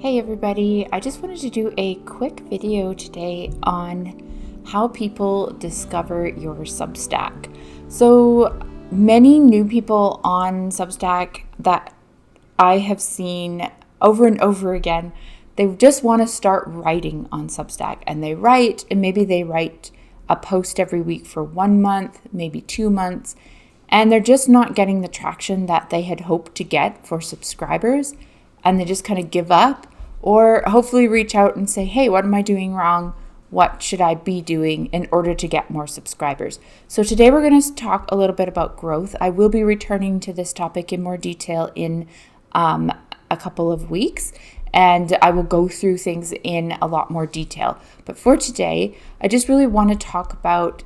Hey everybody, I just wanted to do a quick video today on how people discover your Substack. So many new people on Substack that I have seen over and over again, they just want to start writing on Substack, and they write, and maybe they write a post every week for 1 month, maybe 2 months, and they're just not getting the traction that they had hoped to get for subscribers, and they just kind of give up, or hopefully reach out and say, hey, what am I doing wrong? What should I be doing in order to get more subscribers? So today we're going to talk a little bit about growth. I will be returning to this topic in more detail in a couple of weeks, and I will go through things in a lot more detail. But for today, I just really want to talk about,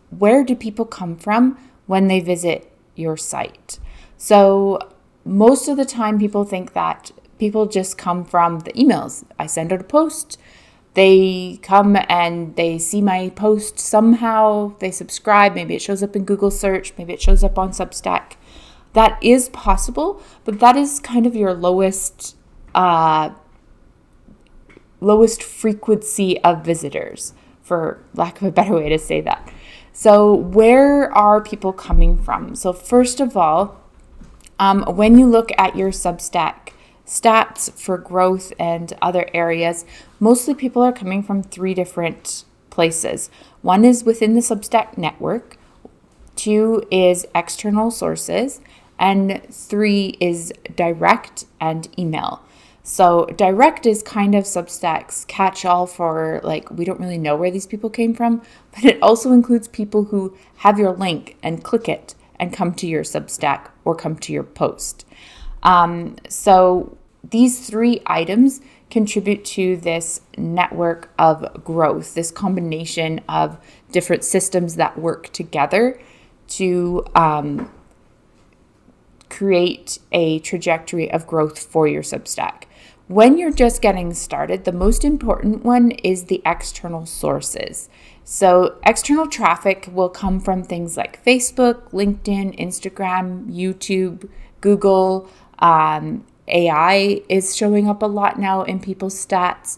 where do people come from when they visit your site? So most of the time people think that people just come from the emails. I send out a post, they come and they see my post somehow, they subscribe, maybe it shows up in Google search, maybe it shows up on Substack. That is possible, but that is kind of your lowest frequency of visitors, for lack of a better way to say that. So where are people coming from? So first of all, when you look at your Substack stats for growth and other areas, mostly people are coming from 3 different places. 1 is within the Substack network, 2 is external sources, and 3 is direct and email. So direct is kind of Substack's catch-all for we don't really know where these people came from, but it also includes people who have your link and click it and come to your Substack or come to your post. So these 3 items contribute to this network of growth, this combination of different systems that work together to create a trajectory of growth for your Substack. When you're just getting started, the most important one is the external sources. So external traffic will come from things like Facebook, LinkedIn, Instagram, YouTube, Google. AI is showing up a lot now in people's stats.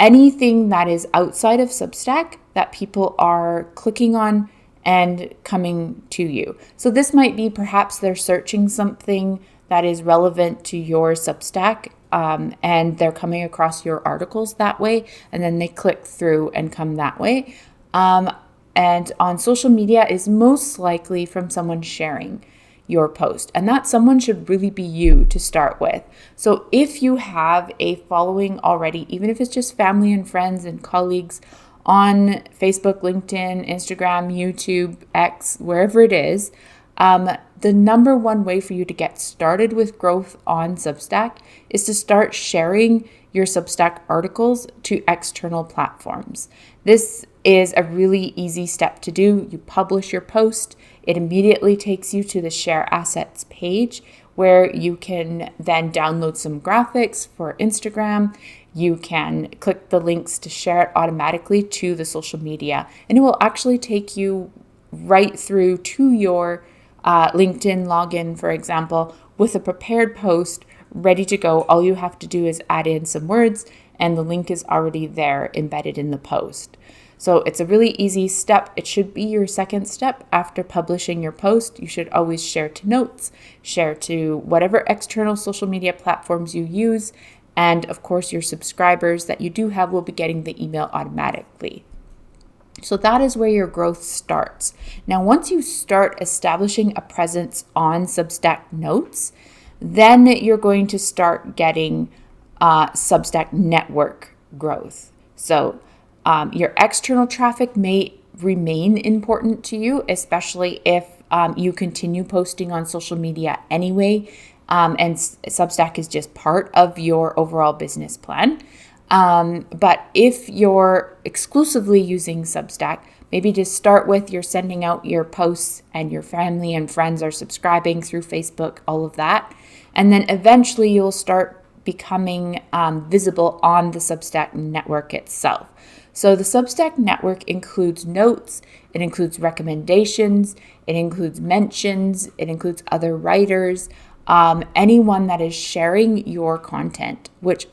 Anything that is outside of Substack that people are clicking on and coming to you. So this might be perhaps they're searching something that is relevant to your Substack, and they're coming across your articles that way, and then they click through and come that way. And on social media is most likely from someone sharing your post, and that someone should really be you to start with. So if you have a following already, even if it's just family and friends and colleagues on Facebook, LinkedIn, Instagram, YouTube, X, wherever it is, the number one way for you to get started with growth on Substack is to start sharing your Substack articles to external platforms. This is a really easy step to do. You publish your post. It immediately takes you to the Share Assets page where you can then download some graphics for Instagram. You can click the links to share it automatically to the social media, and it will actually take you right through to your LinkedIn login, for example, with a prepared post ready to go. All you have to do is add in some words, and the link is already there embedded in the post. So it's a really easy step. It should be your second step after publishing your post. You should always share to notes, share to whatever external social media platforms you use. And of course, your subscribers that you do have will be getting the email automatically. So that is where your growth starts. Now, once you start establishing a presence on Substack Notes, then you're going to start getting Substack network growth. So your external traffic may remain important to you, especially if you continue posting on social media anyway, and Substack is just part of your overall business plan. But if you're exclusively using Substack, maybe to start with, you're sending out your posts and your family and friends are subscribing through Facebook, all of that. And then eventually you'll start becoming visible on the Substack network itself. So the Substack network includes notes, it includes recommendations, it includes mentions, it includes other writers, anyone that is sharing your content, which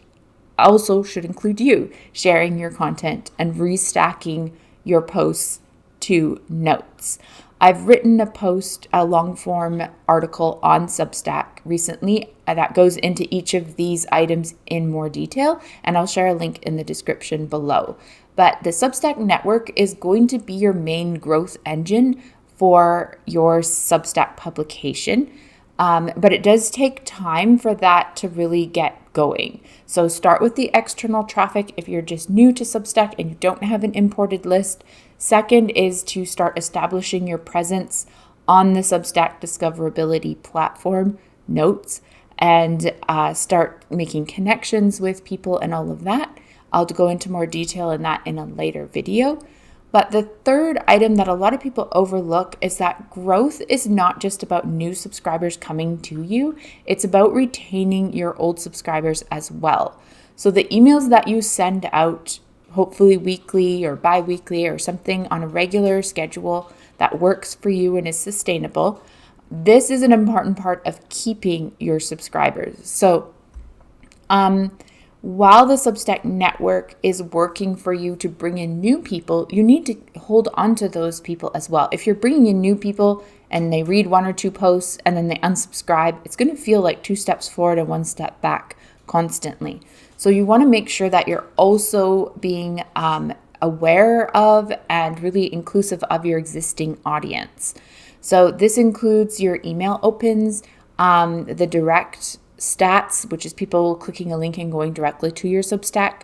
also should include you sharing your content and restacking your posts to notes. I've written a long form article on Substack recently that goes into each of these items in more detail, and I'll share a link in the description below. But the Substack network is going to be your main growth engine for your Substack publication. But it does take time for that to really get going. So start with the external traffic if you're just new to Substack and you don't have an imported list. Second is to start establishing your presence on the Substack discoverability platform, Notes, and start making connections with people and all of that. I'll go into more detail in that in a later video. But the third item that a lot of people overlook is that growth is not just about new subscribers coming to you. It's about retaining your old subscribers as well. So the emails that you send out, hopefully weekly or bi-weekly or something on a regular schedule that works for you and is sustainable, this is an important part of keeping your subscribers. So, while the Substack network is working for you to bring in new people, you need to hold on to those people as well. If you're bringing in new people and they read one or two posts and then they unsubscribe, it's going to feel like 2 steps forward and 1 step back constantly. So you want to make sure that you're also being aware of and really inclusive of your existing audience. So this includes your email opens, the direct stats, which is people clicking a link and going directly to your Substack,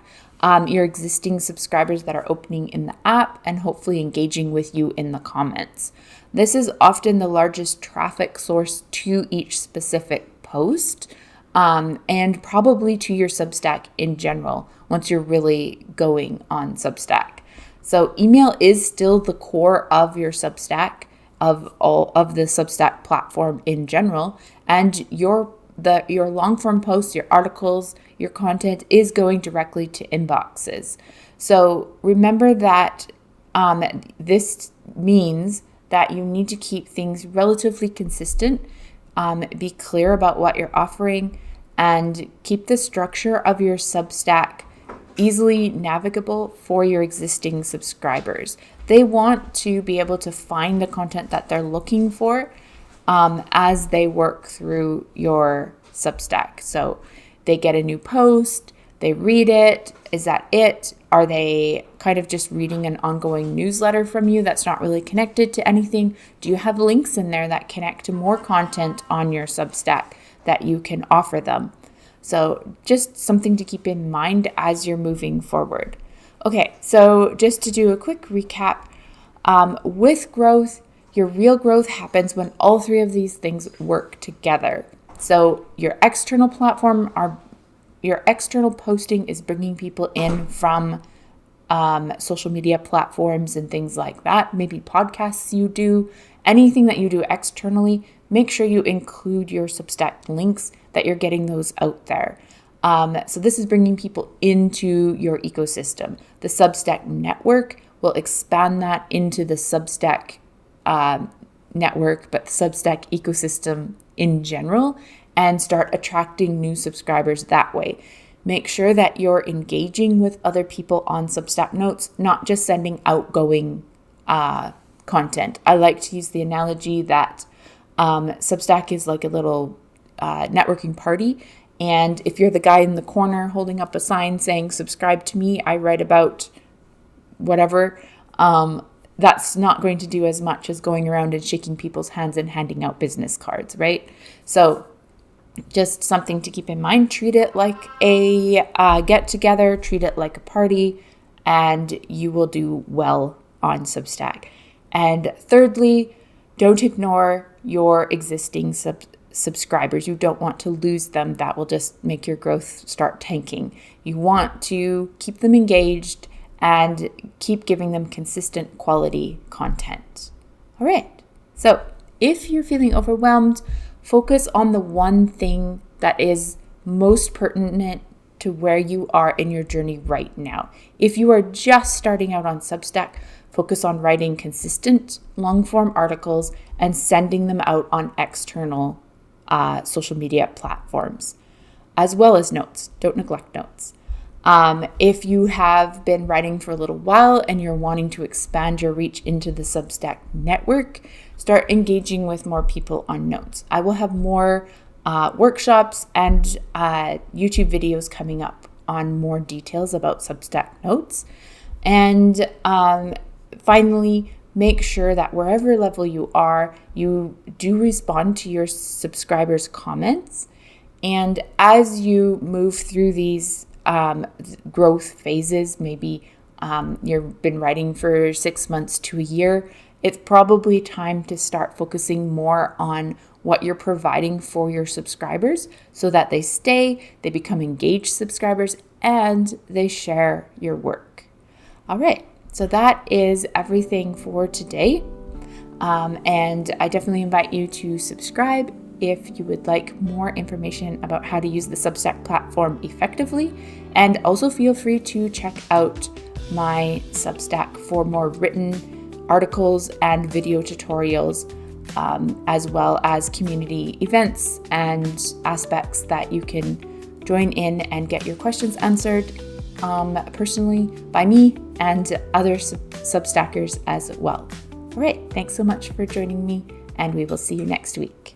your existing subscribers that are opening in the app and hopefully engaging with you in the comments. This is often the largest traffic source to each specific post, and probably to your Substack in general once you're really going on Substack. So email is still the core of your Substack, of all of the Substack platform in general, and your long form posts, your articles, your content is going directly to inboxes. So remember that this means that you need to keep things relatively consistent, be clear about what you're offering, and keep the structure of your Substack easily navigable for your existing subscribers. They want to be able to find the content that they're looking for as they work through your Substack. So they get a new post, they read it. Is that it? Are they kind of just reading an ongoing newsletter from you that's not really connected to anything? Do you have links in there that connect to more content on your Substack that you can offer them? So just something to keep in mind as you're moving forward. Okay, so just to do a quick recap, with growth, your real growth happens when all 3 of these things work together. So your external posting is bringing people in from social media platforms and things like that. Maybe podcasts you do, anything that you do externally, make sure you include your Substack links, that you're getting those out there. So this is bringing people into your ecosystem. The Substack network will expand that into the Substack network, but the Substack ecosystem in general, and start attracting new subscribers that way. Make sure that you're engaging with other people on Substack Notes, not just sending outgoing content. I like to use the analogy that Substack is like a little networking party. And if you're the guy in the corner holding up a sign saying, subscribe to me, I write about whatever, that's not going to do as much as going around and shaking people's hands and handing out business cards, right? So just something to keep in mind. Treat it like a get-together, treat it like a party, and you will do well on Substack. And thirdly, don't ignore your existing subscribers. You don't want to lose them. That will just make your growth start tanking. You want to keep them engaged and keep giving them consistent quality content. All right. So if you're feeling overwhelmed, focus on the one thing that is most pertinent to where you are in your journey right now. If you are just starting out on Substack, focus on writing consistent long-form articles and sending them out on external social media platforms, as well as notes. Don't neglect notes. If you have been writing for a little while and you're wanting to expand your reach into the Substack network, start engaging with more people on Notes. I will have more workshops and YouTube videos coming up on more details about Substack Notes. And finally, make sure that wherever level you are, you do respond to your subscribers' comments. And as you move through these growth phases, maybe you've been writing for 6 months to a year, it's probably time to start focusing more on what you're providing for your subscribers so that they stay, they become engaged subscribers, and they share your work. All right, so that is everything for today. And I definitely invite you to subscribe if you would like more information about how to use the Substack platform effectively. And also feel free to check out my Substack for more written articles and video tutorials, as well as community events and aspects that you can join in and get your questions answered personally by me and other Substackers as well. All right, thanks so much for joining me, and we will see you next week.